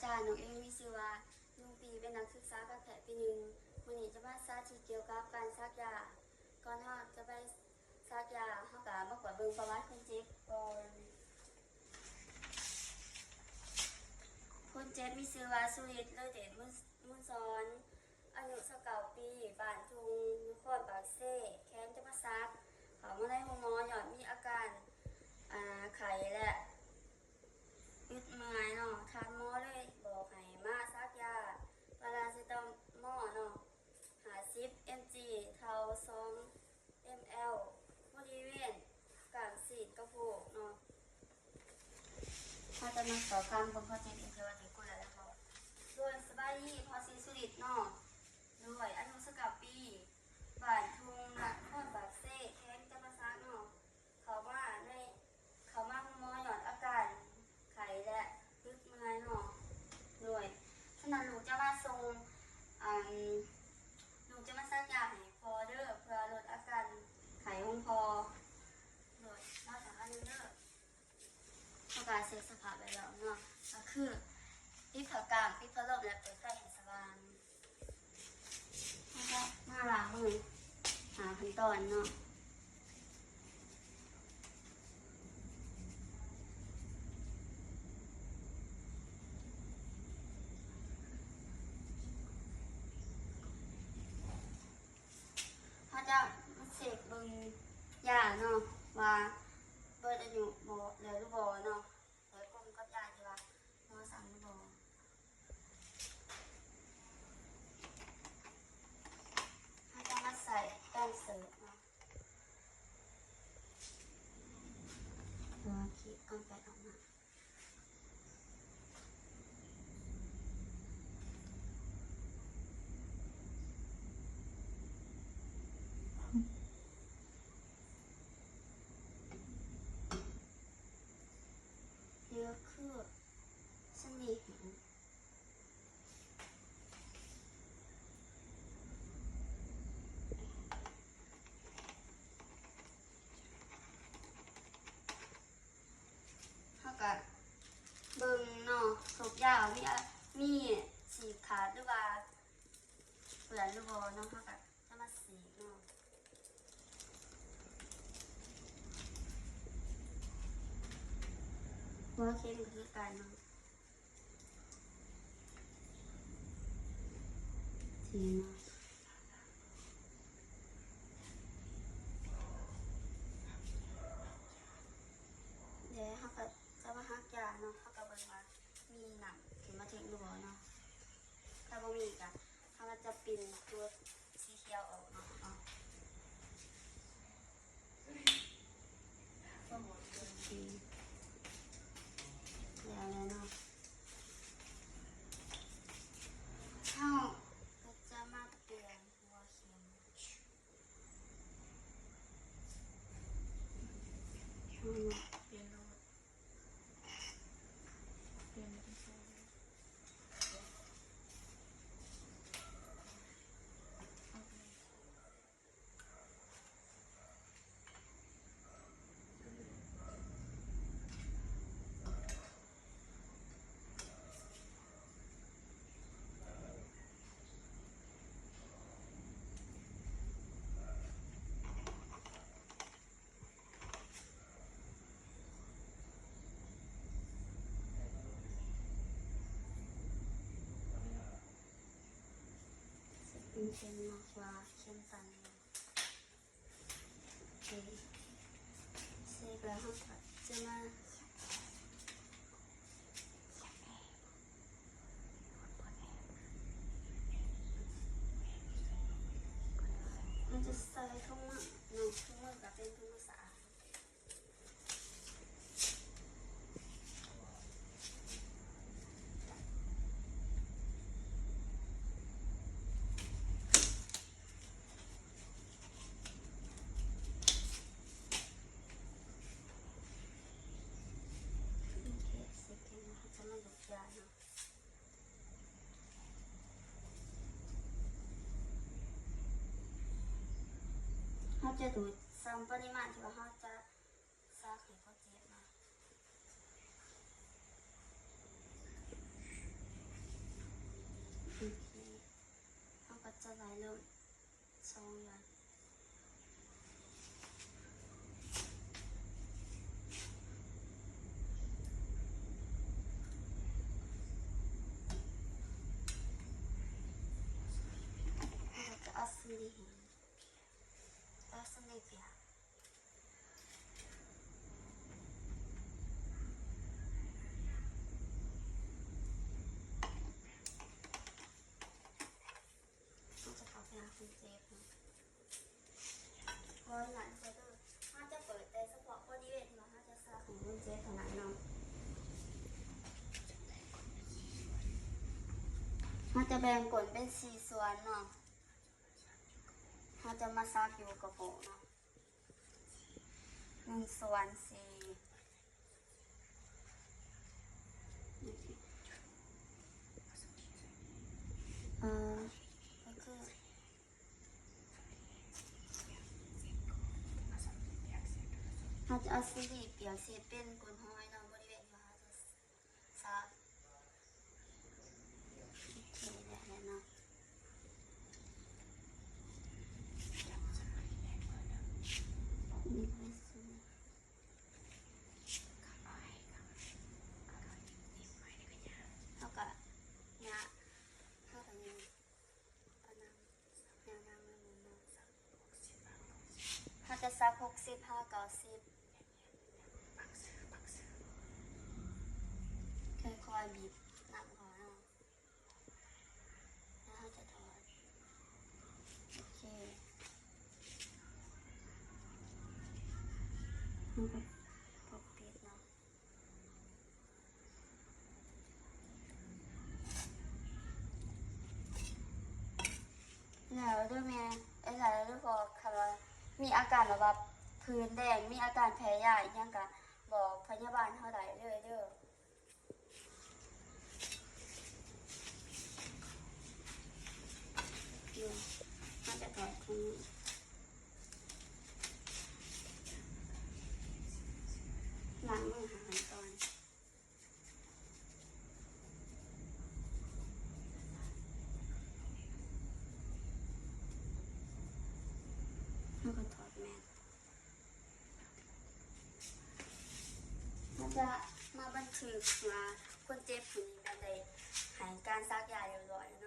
ค่ะหนูเองมีชื่อว่าลุงปีเป็นนักศึกษากับแพทย์ปีหนึ่งวันนี้จะมาสาธิตเกี่ยวกับการซักยาก่อนเราจะไปซักยาเราก็มากวดเบิ่งประวัติคนเจ็บก่อนคนเจ็บมีชื่อว่าสุริตเลอเดชมุนซ้อนอายุ29 ปีบ้านทุงนครปากเซ่แค้นจะมาซักเขามาได้ห้องหมอหยอดมีอาการไข้และอึดเมื่อยเนาะทานหมอเลยบอกให้มาซักยาพาราเซตามอลเนาะ50 mg เท่า2 ml บริเวณกลางศีรษะกระโปงเนาะถ้าจะมาสอบคำบนข้อเจ็บอีกแล้วที่กูแล้วนะคะส่วนสบายดีพอซีสุริตเนาะด้วยอายุ19 ปีบ้านทุงนครปากเซ่แข้งจะมาซักเนาะเขามาห้องหมอหยอดอาการไข้และลึกเมื่อยเนาะด้วยฉะนั้นลูกจะมาส่งลูกจะมาซักยาให้พอเด้อเพื่อลดอาการไข้ของพอด้วยนอกจากอันนี้เด้อต้องการเช็คสภาพไปแล้วเนาะก็คือปิดผ้ากางปิดพัดลมและเปิดไฟให้สว่างแล้วก็มาล้างมือหาขั้นตอนเนาะเขาจะมาเช็คเบิ่งยาเนาะว่าเบิดอายุบ่แล้วหรือบ่เนาะแล้วกลมกับยาที่ว่าหมอสั่งหรือบ่เขาจะมาใส่แป้งเสริมเนาะตัวขีดก้อนแปดออกมาเดี๋ยวคือเส้นนี้เห็นเขาก็เบิ่งเนาะสูบยามีฉีกขาดหรือว่าเปื่อนหรือบ่เนาะเขาก็จะมาสีเนาะหัวเข็มก็คือการเนาะทีเนาะเดี๋ยวเขาก็จะมาหักยาเนาะเขาก็เบิ่งว่ามีหนังขึ้นมาถึงหรือบ่เนาะถ้าบ่มีก็เขาก็จะปิ่นตัวสีเขียวออกเนาะทีแล้วเนาะเขาก็จะมาเปลี่ยนหัวเข็มเปลี่ยนโลดเปลี่ยนไม่ใช่เป็นเข็มมากกว่าเข็มตันเซ็กแล้วเขาก็จะมามันจะใส่ถุงมือหนูถุงมือก็เป็นถุงมือสะอาดจะมาดูยาเนาะเขาจะดูซ้ำปริมาณที่ว่าเขาจะซักให้เขาเจ็บนะ นี่เห็นแล้วสนิทเปียกเราจะเข้าไปหาคุณเจฟนะเพราะหลานเขาจะถ้าจะเปิดแต่เฉพาะบริเวณที่ว่าถ้าจะซักของคุณเจฟเท่านั้นเนาะเราจะแบ่งกลเป็น4 ส่วนเนาะเราจะมาซักอยู่กระโปรงเนาะ1/4ก็คือเราจะเอาสลีปเปียกเศษเป็นกลห้อยเนาะบริเวณที่ว่าเราจะซักโอเคแล้วเนาะนี่ไม่ซื้อเท่ากับเนี่ยเท่ากับยังเอาน้ำแนวน้ำมันเนาะถ้าจะซัก65 90ค่อยๆบีบน้ำก่อนเนาะแล้วเราจะถอดโอเคมันก็ปกปิดเนาะแล้วด้วยแม่แล้วด้วยพอค่ะว่ามีอาการแบบว่าพื้นแดงมีอาการแพ้ยาอีกอย่างก็บอกพยาบาลเท่าใดเลยเด้อนี่มันจะถอดตรงนี้ล้างมือหาก่อนแล้วก็ถอดแมสมันจะมาบันทึกว่าคนเจ็บผู้นี้ได้หายการซักยาเรียบร้อยเนาะ